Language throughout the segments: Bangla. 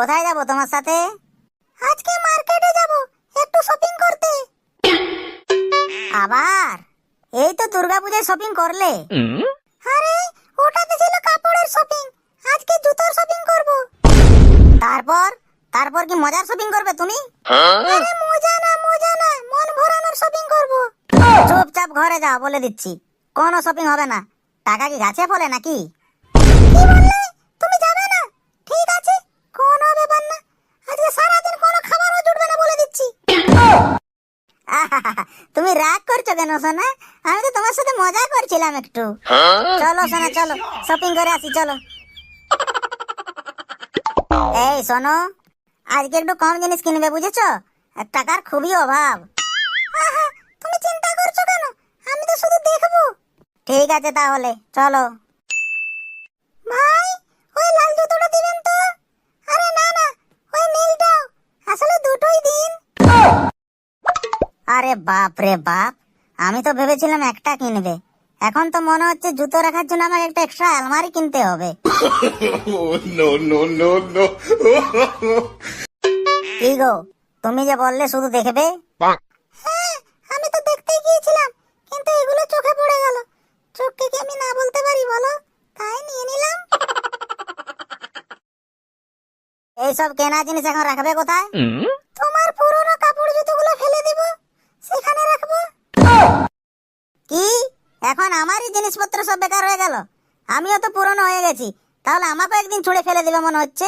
কোথায় যাব তোমার সাথে? আজকে মার্কেটে যাব একটু শপিং করতে। আবার? এই তো দুর্গাপূজায় শপিং করলে। আরে ওটাতে ছিল কাপড়ের শপিং, আজকে জুতোর শপিং করব। তারপর তারপর কি মজার শপিং করবে তুমি? আরে মজা না মন ভরানোর শপিং করব। চুপচাপ ঘরে যাও বলে দিচ্ছি, কোনো শপিং হবে না। টাকা কি গাছে ফলে নাকি? কি বললে? তুমি যাবে না? ঠিক আছে, কোনো ব্যাপার না। আজকে সারাদিন কোনো খাবারও জুটবে না বলে দিচ্ছি। তুমি রাগ করছো কেন সোনা? আমি তো তোমার সাথে মজা করছিলাম একটু। চলো সোনা চলো, শপিং করে আসি চলো। এই শোনো, আজকে একটু কম জিনিস কিনবে বুঝেছো? টাকার খুবই অভাব। তুমি চিন্তা করছো কেন? আমি তো শুধু দেখবো। ঠিক আছে তাহলে চলো। ভাই ওই লাল জুতোটা দিবেন তো? আরে না না, ওই নীলটাও। আসলে দুটোই দিন। আরে বাপ রে বাপ, আমি তো ভেবেছিলাম একটা কিনবে। এখন তো মনে হচ্ছে জুতো রাখার জন্য আমাকে একটা এক্সট্রা আলমারি কিনতে হবে। No, no, no, no. কি গো, তুমি যে বললে শুধু দেখবে? হ্যাঁ, আমি তো দেখতেই গিয়েছিলাম, কিন্তু এগুলো চোখে পড়ে গেল। চোখকে কি আমি না বলতে পারি বলো? তাই নিয়ে নিলাম। এইসব কেনা জিনিস এখন রাখবে কোথায়? তোমার পুরনো কাপড় জুতোগুলো ফেলে দিব, সেখানে রাখবো। কি? এখন আমারই জিনিসপত্র সব বেকার হয়ে গেল? আমিও তো পুরনো হয়ে গেছি, তাহলে আমাকে একদিন ছুঁড়ে ফেলে দিবে মনে হচ্ছে।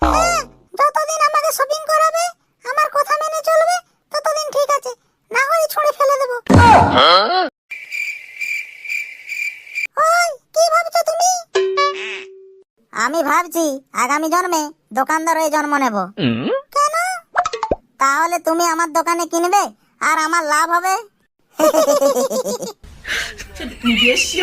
হ্যাঁ, যতদিন আমাকে শপিং করাবে, আমার কথা মেনে চলবে, ততদিন ঠিক আছে, না হয় ছুঁড়ে ফেলে দেব। ওই কি ভাবছো তুমি? আমি ভাবছি আগামী জন্মে দোকানদার হয়ে জন্ম নেব। কেন? তাহলে তুমি আমার দোকানে কিনবে আর আমার লাভ হবে।你别笑。